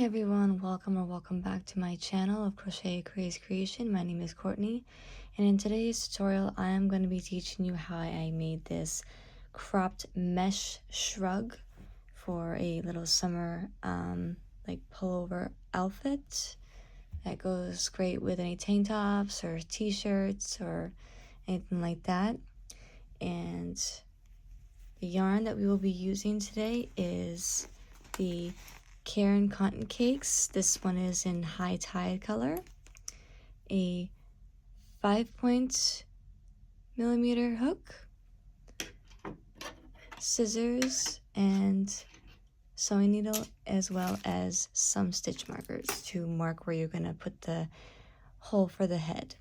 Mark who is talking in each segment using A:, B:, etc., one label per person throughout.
A: everyone, welcome back to my channel of Crochet Craze Creation. My name is Courtney, and in today's tutorial I am going to be teaching you how I made this cropped mesh shrug for a little summer like pullover outfit that goes great with any tank tops or t-shirts or anything like that. And the yarn that we will be using today is the Caron cotton cakes. This one is in high tide color, a 5.0mm hook, scissors, and sewing needle, as well as some stitch markers to mark where you're going to put the hole for the head.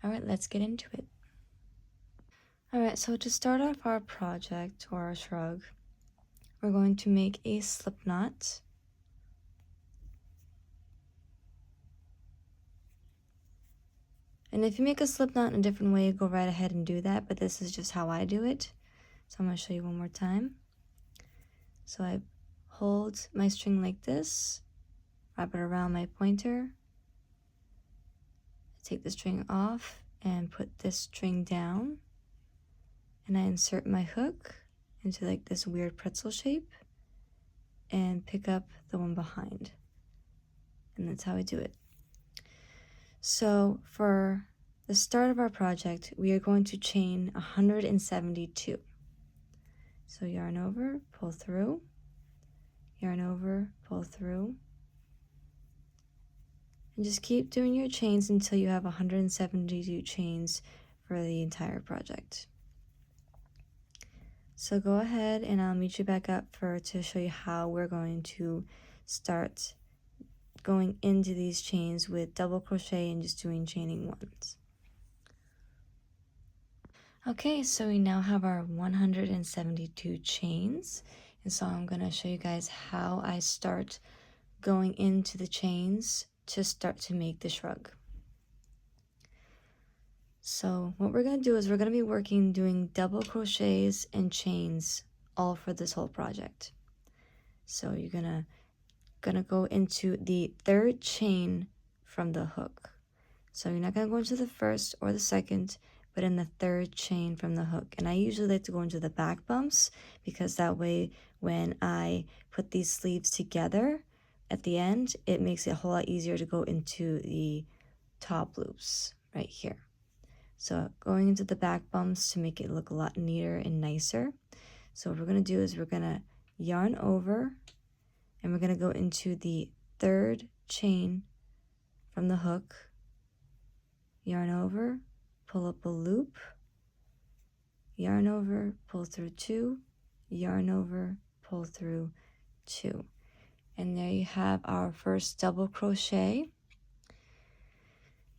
A: Alright, let's get into it. Alright, so to start off our project or our shrug, we're going to make a slip knot. And if you make a slip knot in a different way, go right ahead and do that, but this is just how I do it. So I'm going to show you one more time. So I hold my string like this, wrap it around my pointer, take the string off and put this string down, and I insert my hook into like this weird pretzel shape and pick up the one behind. And that's how I do it. So for the start of our project, we are going to chain 172. So yarn over, pull through, yarn over, pull through, and just keep doing your chains until you have 172 chains for the entire project. So go ahead and I'll meet you back up to show you how we're going to start going into these chains with double crochet and just doing chaining ones. Okay, so we now have our 172 chains, and so I'm going to show you guys how I start going into the chains to start to make the shrug. So what we're going to do is we're going to be doing double crochets and chains all for this whole project. So you're gonna go into the third chain from the hook. So you're not going to go into the first or the second, but in the third chain from the hook. And I usually like to go into the back bumps, because that way when I put these sleeves together at the end, it makes it a whole lot easier to go into the top loops right here. So going into the back bumps to make it look a lot neater and nicer. So what we're going to do is we're going to yarn over, and we're going to go into the third chain from the hook, yarn over, pull up a loop, yarn over, pull through 2, yarn over, pull through 2. And there you have our first double crochet.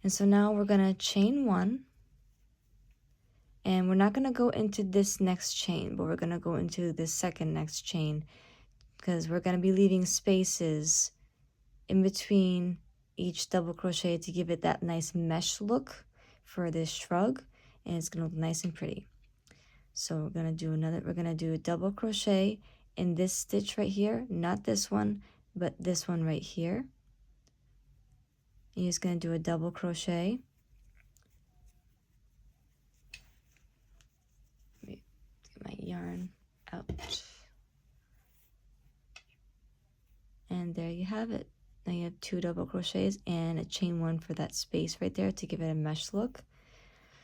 A: And so now we're going to chain 1, and we're not going to go into this next chain, but we're going to go into the second next chain, because we're going to be leaving spaces in between each double crochet to give it that nice mesh look for this shrug, and it's going to look nice and pretty. So we're going to do a double crochet in this stitch right here, not this one, but this one right here. You're just going to do a double crochet. Let me get my yarn out. And there you have it. Now you have 2 double crochets and a chain 1 for that space right there to give it a mesh look.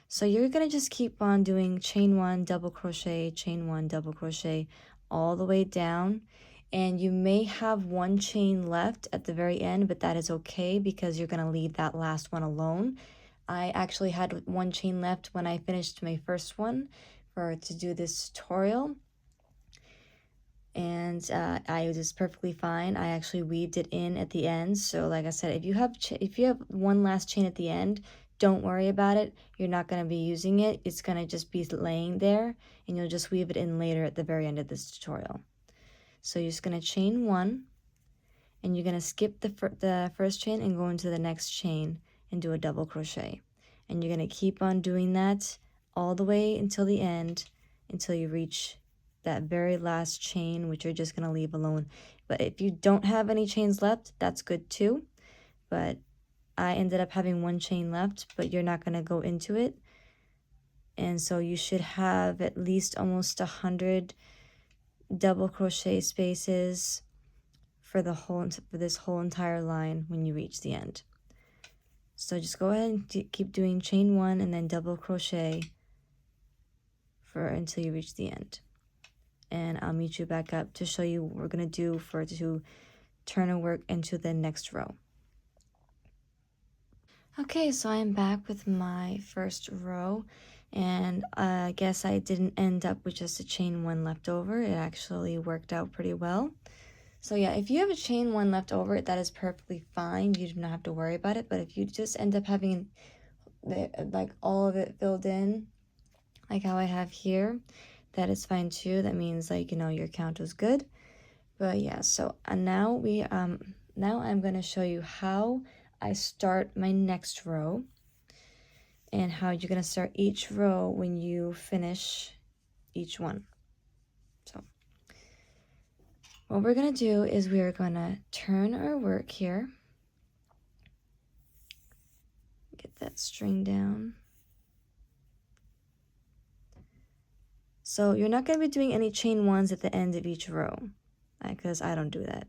A: So you're going to just keep on doing chain 1, double crochet, chain 1, double crochet all the way down. And you may have 1 chain left at the very end, but that is okay, because you're going to leave that last one alone. I actually had 1 chain left when I finished my first one to do this tutorial. And I was perfectly fine. I actually weaved it in at the end. So like I said, if you have 1 last chain at the end, don't worry about it. You're not going to be using it. It's going to just be laying there, and you'll just weave it in later at the very end of this tutorial. So you're just going to chain 1, and you're going to skip the first chain and go into the next chain and do a double crochet. And you're going to keep on doing that all the way until the end, until you reach that very last chain, which you're just going to leave alone. But if you don't have any chains left, that's good too. But I ended up having one chain left, but you're not going to go into it. And so you should have at least almost 100 double crochet spaces for this whole entire line when you reach the end. So just go ahead and keep doing chain 1 and then double crochet until you reach the end. And I'll meet you back up to show you what we're going to do to turn our work into the next row. Okay, so I'm back with my first row, and I guess I didn't end up with just a chain 1 left over. It actually worked out pretty well. So yeah, if you have a chain 1 left over, that is perfectly fine. You do not have to worry about it. But if you just end up having like all of it filled in, like how I have here, that is fine too. That means, like, you know, your count was good. But yeah, so now I'm going to show you how I start my next row and how you're going to start each row when you finish each one. So what we're going to do is we are going to turn our work here. Get that string down. So you're not going to be doing any chain 1s at the end of each row, because I don't do that.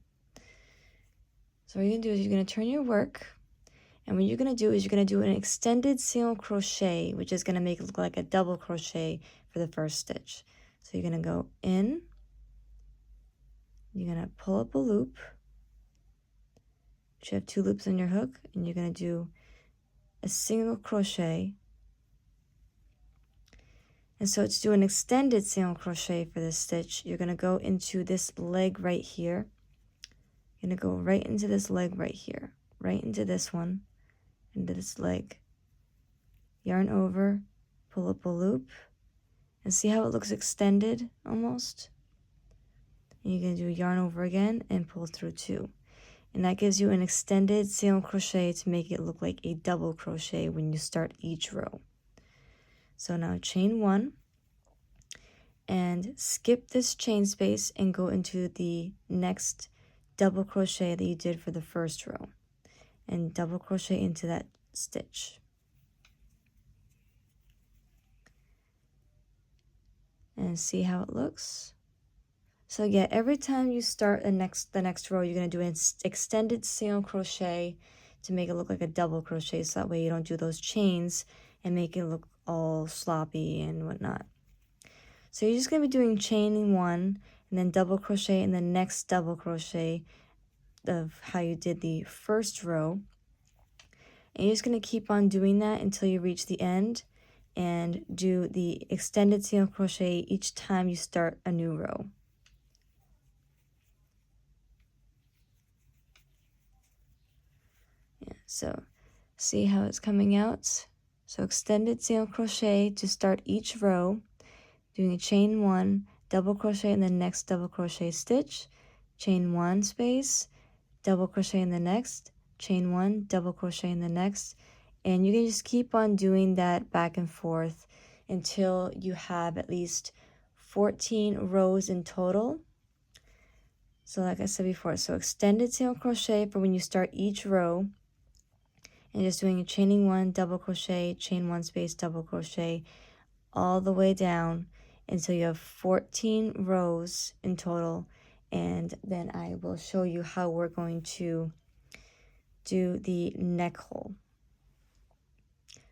A: So what you're going to do is you're going to turn your work, and what you're going to do is you're going to do an extended single crochet, which is going to make it look like a double crochet for the first stitch. So you're going to go in, you're going to pull up a loop, you have 2 loops on your hook, and you're going to do a single crochet. And so to do an extended single crochet for this stitch, you're going to go into this leg right here. You're going to go right into this leg right here, right into this one, into this leg. Yarn over, pull up a loop, and see how it looks extended almost? And you're going to do yarn over again and pull through 2. And that gives you an extended single crochet to make it look like a double crochet when you start each row. So now chain 1 and skip this chain space and go into the next double crochet that you did for the first row and double crochet into that stitch. And see how it looks. So yeah, every time you start the next row, you're going to do an extended single crochet to make it look like a double crochet, so that way you don't do those chains and make it look all sloppy and whatnot. So you're just going to be doing chain 1 and then double crochet in the next double crochet of how you did the first row. And you're just going to keep on doing that until you reach the end and do the extended single crochet each time you start a new row. Yeah, so see how it's coming out? So extended single crochet to start each row, doing a chain 1, double crochet in the next double crochet stitch, chain 1 space, double crochet in the next, chain 1, double crochet in the next, and you can just keep on doing that back and forth until you have at least 14 rows in total. So like I said before, so extended single crochet for when you start each row, and just doing a chaining 1, double crochet, chain 1 space, double crochet all the way down until you have 14 rows in total. And then I will show you how we're going to do the neck hole.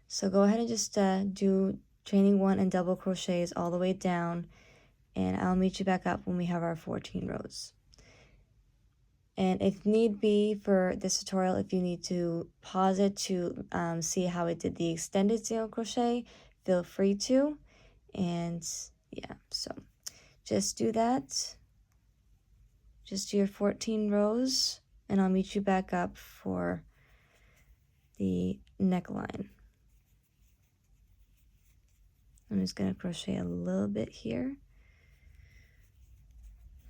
A: So go ahead and just do chaining 1 and double crochets all the way down, and I'll meet you back up when we have our 14 rows. And if need be for this tutorial, if you need to pause it to see how it did the extended single crochet, feel free to. And yeah, so just do that. Just do your 14 rows, and I'll meet you back up for the neckline. I'm just going to crochet a little bit here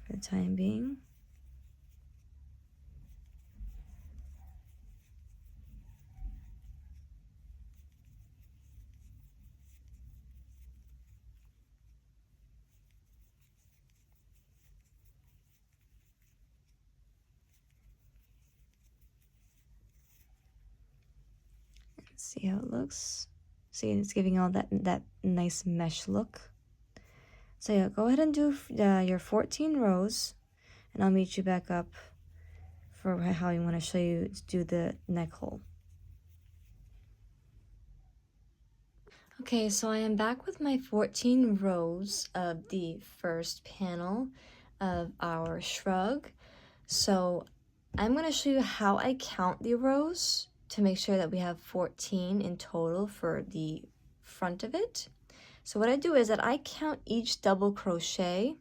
A: for the time being. See how it looks? See, it's giving all that nice mesh look. So yeah, go ahead and do your 14 rows, and I'll meet you back up for how you want to show you to do the neck hole. Okay, so I am back with my 14 rows of the first panel of our shrug. So I'm going to show you how I count the rows to make sure that we have 14 in total for the front of it. So what I do is that I count each double crochet.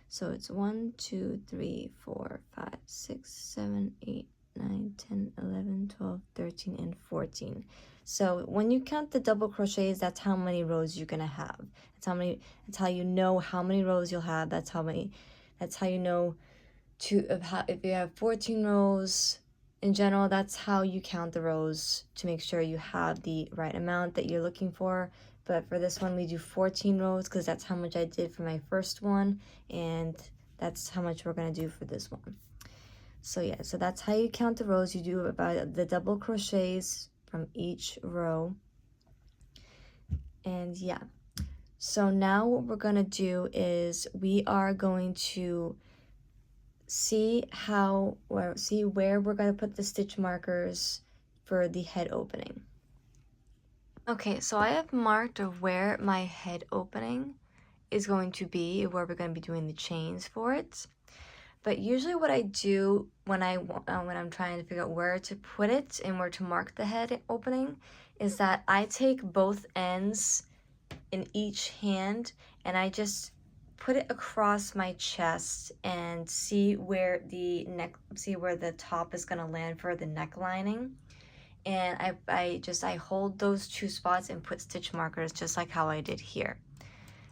A: So it's 1, 2, 3, 4, 5, 6, 7, 8, 9, 10, 11, 12, 13, and 14. So when you count the double crochets, that's how many rows you're gonna have. That's how you know how many rows you'll have. That's how you know if you have 14 rows in general, that's how you count the rows to make sure you have the right amount that you're looking for. But for this one, we do 14 rows because that's how much I did for my first one, and that's how much we're going to do for this one. So yeah, so that's how you count the rows. You do about the double crochets from each row. And yeah, so now what we're going to do is we are going to see where we're going to put the stitch markers for the head opening. Okay, so I have marked of where my head opening is going to be, where we're going to be doing the chains for it. But usually what I do when I'm trying to figure out where to put it and where to mark the head opening is that I take both ends in each hand and I just put it across my chest and see where the top is going to land for the neck lining. And I hold those two spots and put stitch markers just like how I did here.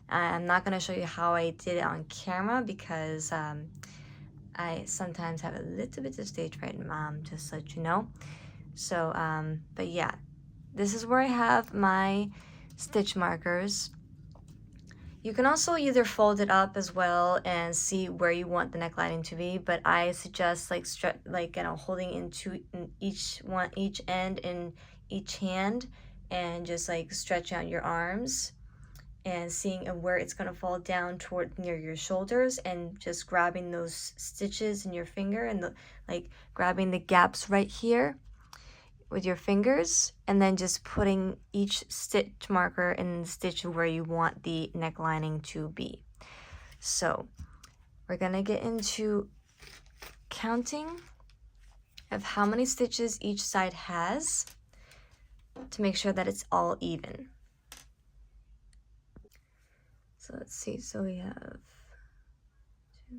A: I'm not going to show you how I did it on camera because I sometimes have a little bit of stage fright, just to let you know. So, but yeah, this is where I have my stitch markers. You can also either fold it up as well and see where you want the neck lining to be, but I suggest holding into each end in each hand and just like stretch out your arms and seeing where it's going to fall down toward near your shoulders and just grabbing those stitches in your finger and grabbing the gaps right here with your fingers, and then just putting each stitch marker in the stitch where you want the neck lining to be. So we're gonna get into counting of how many stitches each side has to make sure that it's all even. So let's see, so we have 2,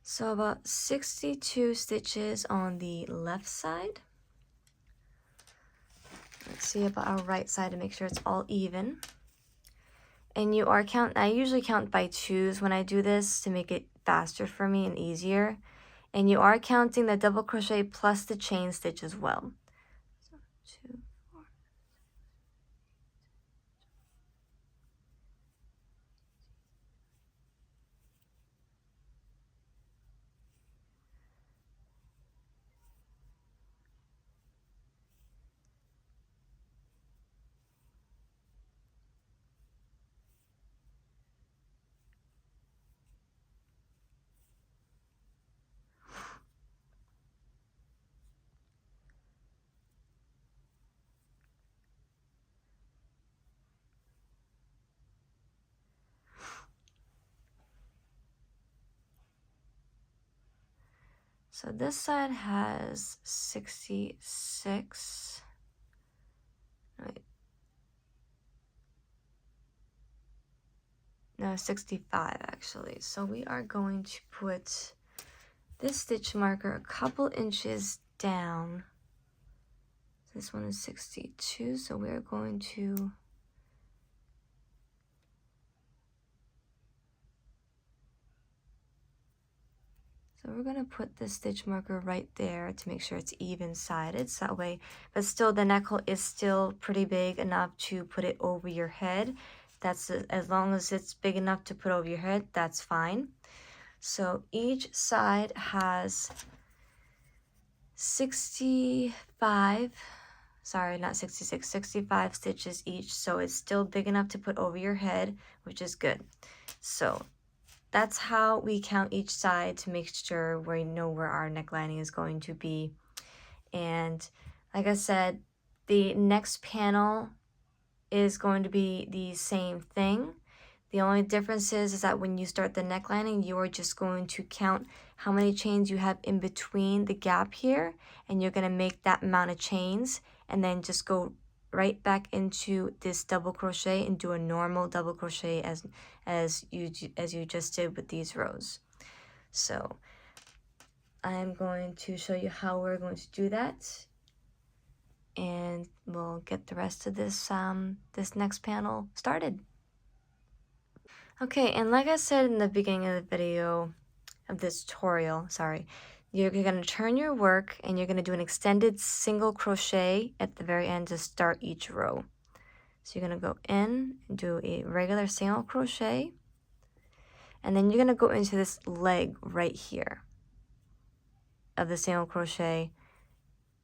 A: so about 62 stitches on the left side. Let's see about our right side to make sure it's all even. And I usually count by twos when I do this to make it faster for me and easier. And you are counting the double crochet plus the chain stitch as well. So 2, 4. So this side has 66. Wait. No, 65 actually. So we are going to put this stitch marker a couple inches down. This one is 62, so we're going to put the stitch marker right there to make sure it's even-sided, so that way, but still the neck hole is still pretty big enough to put it over your head. That's as long as it's big enough to put over your head, that's fine. So each side has 65, sorry, not 66, 65 stitches each, so it's still big enough to put over your head, which is good. So that's how we count each side to make sure we know where our neck lining is going to be. And like I said, the next panel is going to be the same thing. The only difference is that when you start the neck lining, you are just going to count how many chains you have in between the gap here, and you're going to make that amount of chains, and then just go right back into this double crochet and do a normal double crochet as you just did with these rows. So I'm going to show you how we're going to do that, and we'll get the rest of this this next panel started. Okay, and like I said in the beginning of the video, of this tutorial, sorry, you're going to turn your work and you're going to do an extended single crochet at the very end to start each row. So you're going to go in and do a regular single crochet, and then you're going to go into this leg right here of the single crochet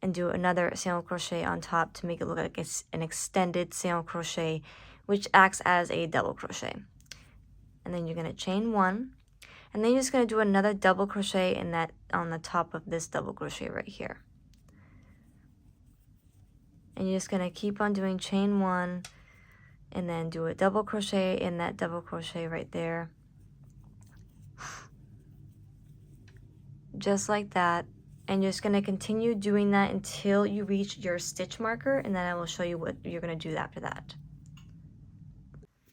A: and do another single crochet on top to make it look like it's an extended single crochet, which acts as a double crochet. And then you're going to chain one, and then you're just going to do another double crochet in that on the top of this double crochet right here. And you're just going to keep on doing chain one, and then do a double crochet in that double crochet right there. Just like that. And you're just going to continue doing that until you reach your stitch marker, and then I will show you what you're going to do after that.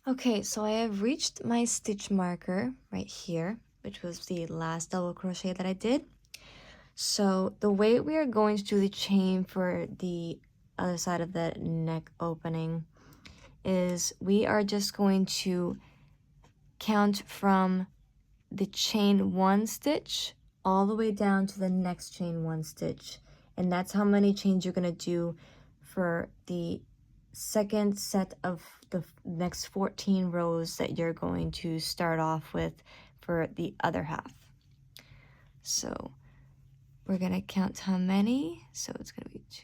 A: Okay, so I have reached my stitch marker right here, which was the last double crochet that I did. So the way we are going to do the chain for the other side of the neck opening is we are just going to count from the chain one stitch all the way down to the next chain one stitch, and that's how many chains you're going to do for the second set of the next 14 rows that you're going to start off with for the other half. So we're going to count how many. So it's going to be 2.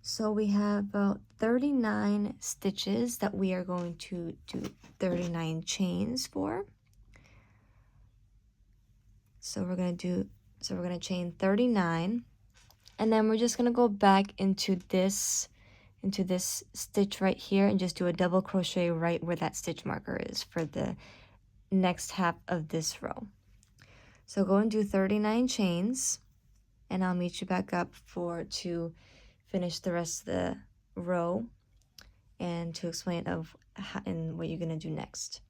A: So we have about 39 stitches that we are going to do 39 chains for. So we're going to chain 39, and then we're just going to go back into this stitch right here and just do a double crochet right where that stitch marker is for the next half of this row. So go and do 39 chains, and I'll meet you back up to finish the rest of the row and to explain and what you're going to do next.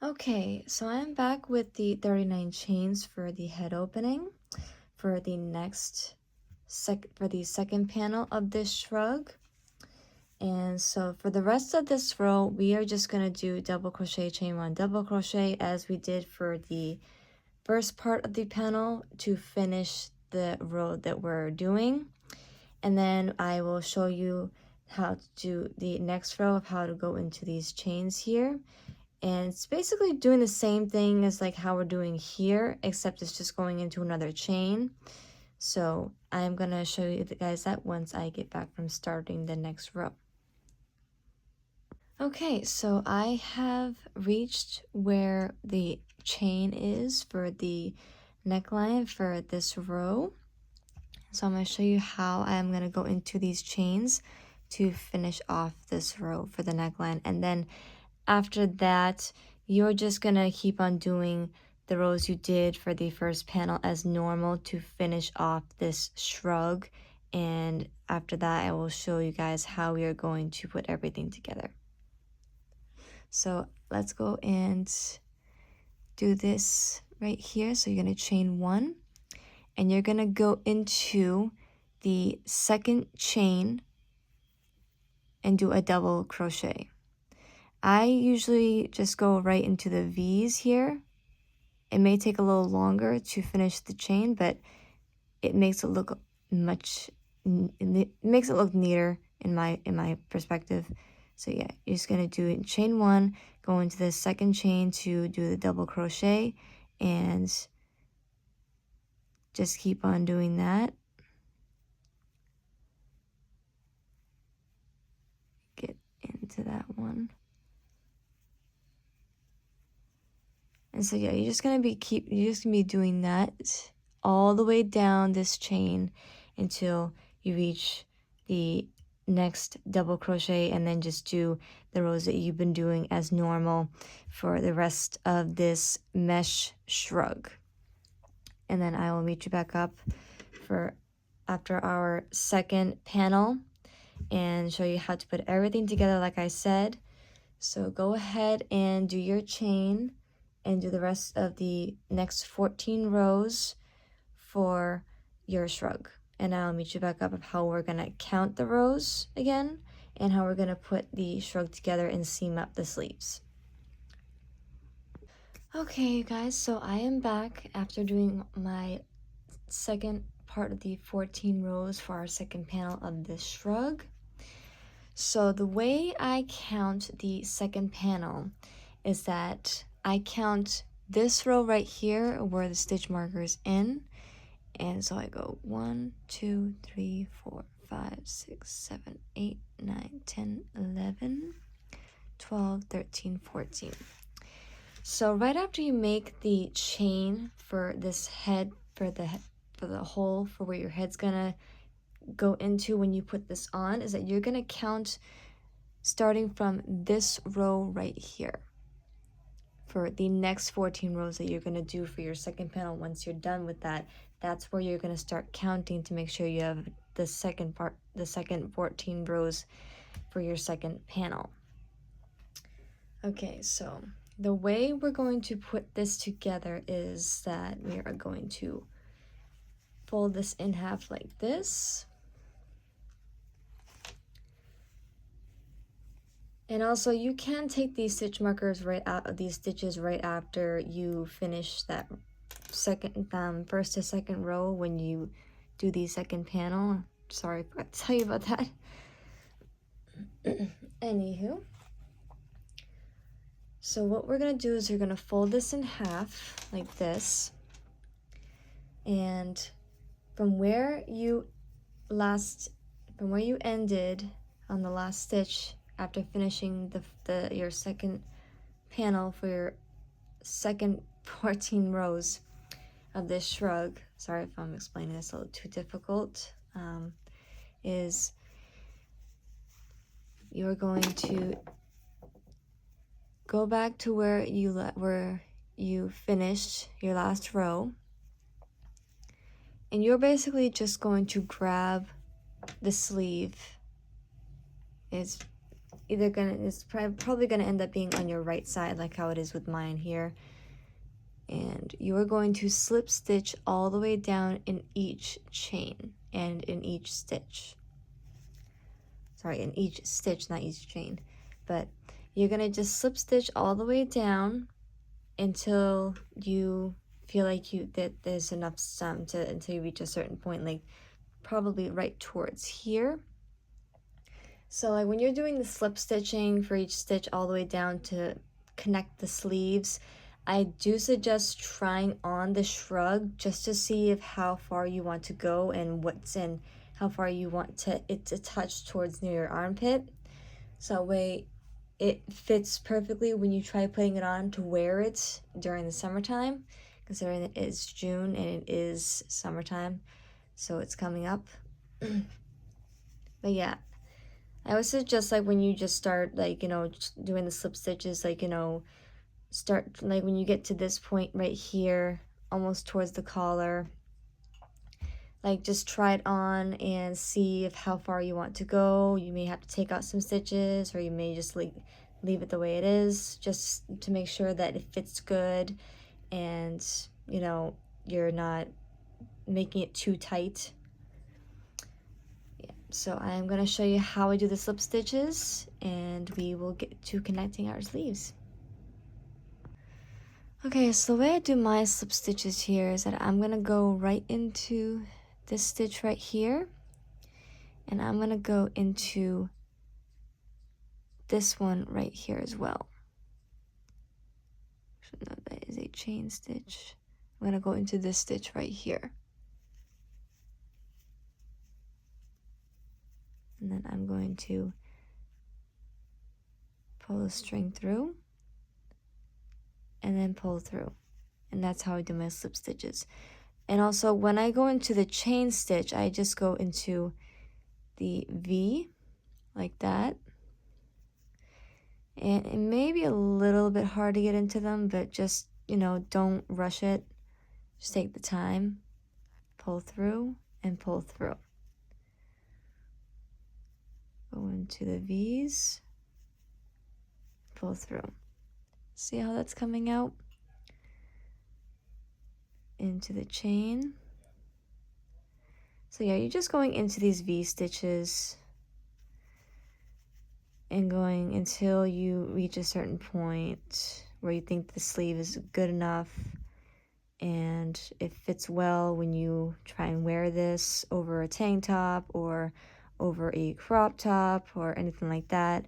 A: Okay, so I'm back with the 39 chains for the head opening for the second panel of this shrug. And so for the rest of this row, we are just going to do double crochet, chain one, double crochet as we did for the first part of the panel to finish the row that we're doing. And then I will show you how to do the next row of how to go into these chains here. And it's basically doing the same thing as like how we're doing here, except it's just going into another chain. So I'm going to show you guys that once I get back from starting the next row. Okay, so I have reached where the chain is for the neckline for this row. So I'm going to show you how I'm going to go into these chains to finish off this row for the neckline. And then after that, you're just gonna keep on doing the rows you did for the first panel as normal to finish off this shrug. And after that, I will show you guys how we are going to put everything together. So let's go and do this right here. So you're gonna chain 1, and you're gonna go into the second chain and do a double crochet. I usually just go right into the V's here. It may take a little longer to finish the chain, but it makes it look it makes it look neater in my perspective. So yeah, you're just gonna do chain 1, go into the second chain to do the double crochet, and just keep on doing that. Get into that one. And so yeah, you're just gonna be doing that all the way down this chain until you reach the next double crochet, and then just do the rows that you've been doing as normal for the rest of this mesh shrug. And then I will meet you back up for after our second panel and show you how to put everything together like I said. So go ahead and do your chain and do the rest of the next 14 rows for your shrug. And I'll meet you back up of how we're gonna count the rows again and how we're gonna put the shrug together and seam up the sleeves. Okay, you guys, so I am back after doing my second part of the 14 rows for our second panel of this shrug. So the way I count the second panel is that I count this row right here where the stitch marker is in, and so I go 1, 2, 3, 4, 5, 6, 7, 8, 9, 10, 11, 12, 13, 14. So right after you make the chain for this head, for the hole for where your head's gonna go into when you put this on, is that you're gonna count starting from this row right here for the next 14 rows that you're gonna do for your second panel. Once you're done with that, that's where you're gonna start counting to make sure you have the second 14 rows for your second panel. Okay, so the way we're going to put this together is that we are going to fold this in half like this. And also you can take these stitch markers right out of these stitches right after you finish that first to second row when you do the second panel. Sorry, I forgot to tell you about that. Anywho, so what we're gonna do is you're gonna fold this in half like this, and from where you ended on the last stitch after finishing your second panel for your second 14 rows of this shrug, sorry if I'm explaining this a little too difficult, is you're going to go back to where you finished your last row, and you're basically just going to grab the sleeve. It's probably gonna end up being on your right side, like how it is with mine here. And you're going to slip stitch all the way down in each chain and in each stitch. Sorry, in each stitch, not each chain. But you're gonna just slip stitch all the way down until you feel like that there's enough sum until you reach a certain point, like probably right towards here. So like when you're doing the slip stitching for each stitch all the way down to connect the sleeves, I do suggest trying on the shrug just to see how far you want to go and how far you want it to touch towards near your armpit. So that way it fits perfectly when you try putting it on to wear it during the summertime, considering it is June and it is summertime, so it's coming up. But yeah, I would suggest like when you just start like, you know, doing the slip stitches, like, you know, start like when you get to this point right here, almost towards the collar, like just try it on and see if how far you want to go. You may have to take out some stitches, or you may just leave it the way it is, just to make sure that it fits good and, you know, you're not making it too tight. Yeah, so I'm going to show you how I do the slip stitches, and we will get to connecting our sleeves. Okay, so the way I do my slip stitches here is that I'm going to go right into this stitch right here, and I'm going to go into this one right here as well. So no, that is a chain stitch. I'm going to go into this stitch right here. And then I'm going to pull the string through and then pull through. And that's how I do my slip stitches. And also when I go into the chain stitch, I just go into the V like that. And it may be a little bit hard to get into them, but just, you know, don't rush it. Just take the time, pull through and pull through. Go into the V's, pull through. See how that's coming out? Into the chain. So yeah, you're just going into these V stitches and going until you reach a certain point where you think the sleeve is good enough and it fits well when you try and wear this over a tank top or over a crop top or anything like that,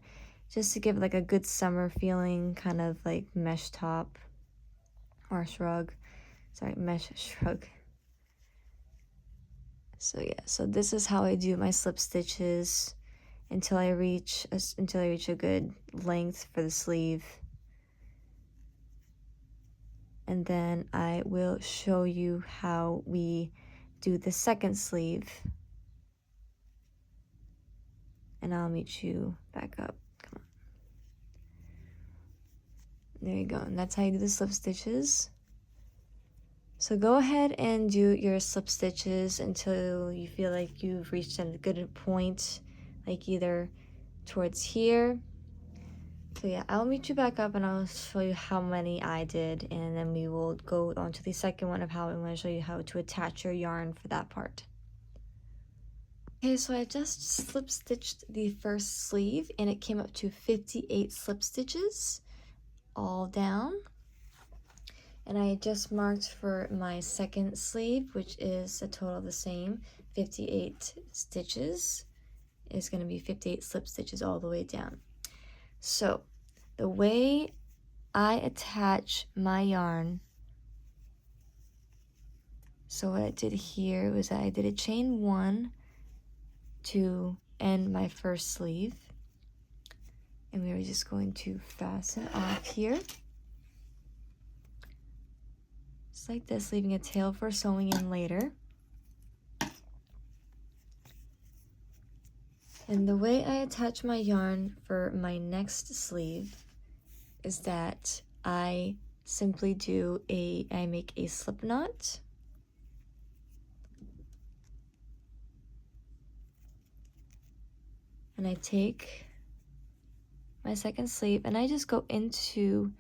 A: just to give like a good summer feeling, kind of like mesh top or shrug. Sorry, mesh shrug. So yeah, so this is how I do my slip stitches until I reach a good length for the sleeve. And then I will show you how we do the second sleeve. And I'll meet you back up. Come on. There you go. And that's how you do the slip stitches. So go ahead and do your slip stitches until you feel like you've reached a good point, like either towards here. So yeah, I'll meet you back up and I'll show you how many I did, and then we will go on to the second one of how I'm going to show you how to attach your yarn for that part. Okay, so I just slip stitched the first sleeve and it came up to 58 slip stitches all down. And I just marked for my second sleeve, which is a total of the same, 58 stitches. Is going to be 58 slip stitches all the way down. So the way I attach my yarn, so what I did here was I did a chain 1 to end my first sleeve, and we are just going to fasten off here. Just like this, leaving a tail for sewing in later. And the way I attach my yarn for my next sleeve is that I simply I make a slip knot. And I take my second sleeve and I just go into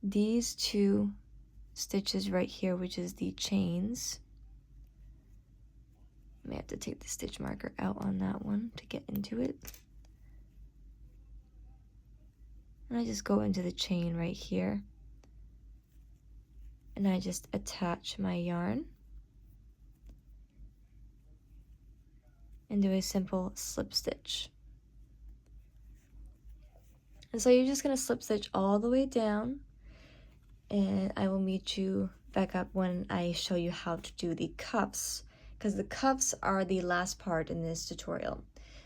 A: these two stitches right here, which is the chains. I may have to take the stitch marker out on that one to get into it. And I just go into the chain right here. And I just attach my yarn and do a simple slip stitch. And so you're just going to slip stitch all the way down, and I will meet you back up when I show you how to do the cuffs, because the cuffs are the last part in this tutorial.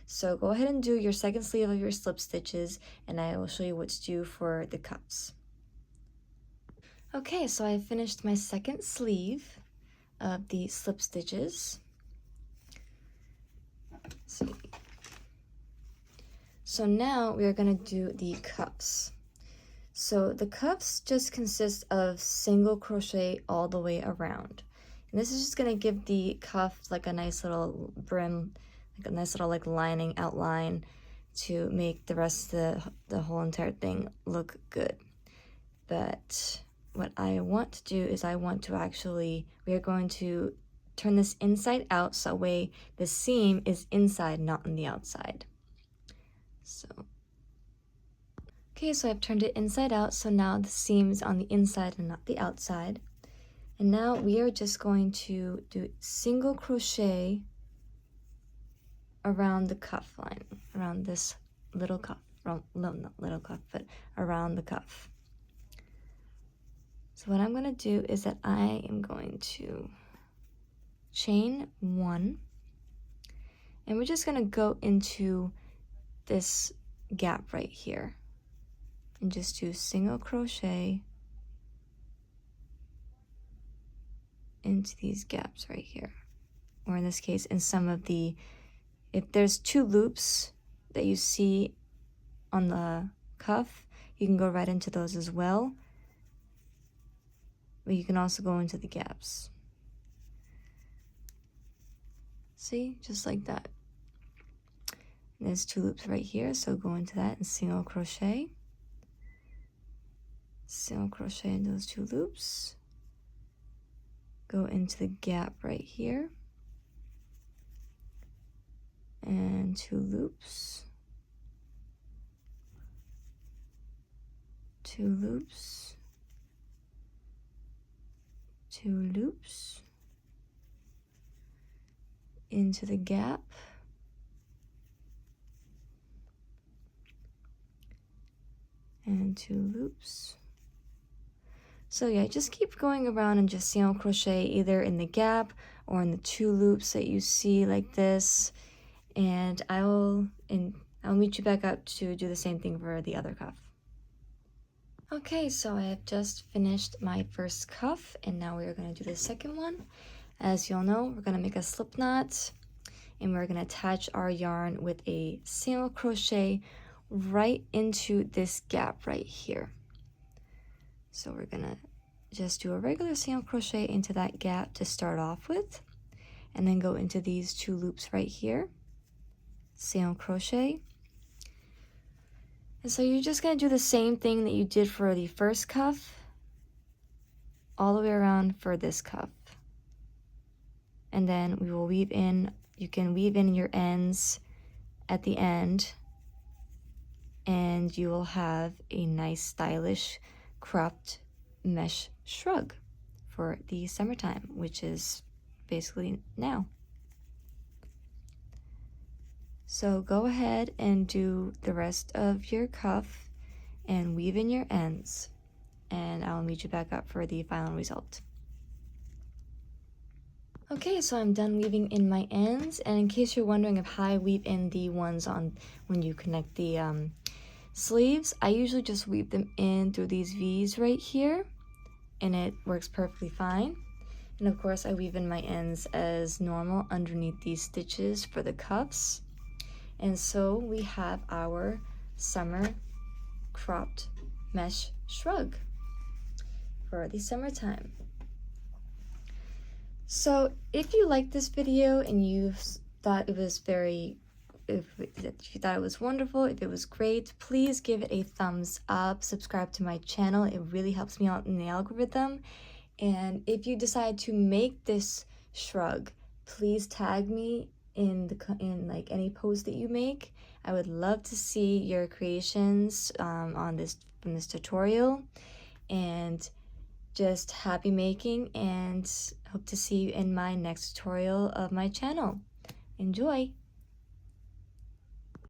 A: So go ahead and do your second sleeve of your slip stitches, and I will show you what to do for the cuffs. Okay, so I finished my second sleeve of the slip stitches. Let's see. So now we are going to do the cuffs. So the cuffs just consist of single crochet all the way around. And this is just going to give the cuff like a nice little brim, like a nice little like lining outline to make the rest of the whole entire thing look good. But what I want to do is we are going to turn this inside out so that way the seam is inside, not on the outside. So, okay, so I've turned it inside out, so now the seam is on the inside and not the outside. And now we are just going to do single crochet around the cuff line, around this little cuff, no, not little cuff, but around the cuff. So what I'm going to do is that I am going to chain 1, and we're just going to go into this gap right here and just do single crochet into these gaps right here, or in this case in some of the, if there's 2 loops that you see on the cuff, you can go right into those as well, but you can also go into the gaps. See, just like that. And there's 2 loops right here, so go into that and single crochet in those 2 loops, go into the gap right here, and 2 loops, 2 loops, 2 loops, into the gap, and 2 loops. So yeah, just keep going around and just single crochet either in the gap or in the 2 loops that you see like this, and I'll meet you back up to do the same thing for the other cuff. Okay, so I have just finished my first cuff, and now we are going to do the second one. As you'll know, we're going to make a slip knot, and we're going to attach our yarn with a single crochet right into this gap right here. So we're going to just do a regular single crochet into that gap to start off with, and then go into these 2 loops right here, single crochet. And so you're just going to do the same thing that you did for the first cuff all the way around for this cuff. And then we will weave in, you can weave in your ends at the end, and you will have a nice stylish cropped mesh shrug for the summertime, which is basically now. So go ahead and do the rest of your cuff and weave in your ends, and I'll meet you back up for the final result. Okay, so I'm done weaving in my ends, and in case you're wondering of how I weave in the ones on when you connect the sleeves, I usually just weave them in through these V's right here, and it works perfectly fine. And of course I weave in my ends as normal underneath these stitches for the cuffs. And so we have our summer cropped mesh shrug for the summertime. So if you liked this video and you thought it was if you thought it was wonderful, if it was great, please give it a thumbs up, subscribe to my channel. It really helps me out in the algorithm. And if you decide to make this shrug, please tag me in like any post that you make. I would love to see your creations from this tutorial, and just happy making, and hope to see you in my next tutorial of my channel. Enjoy!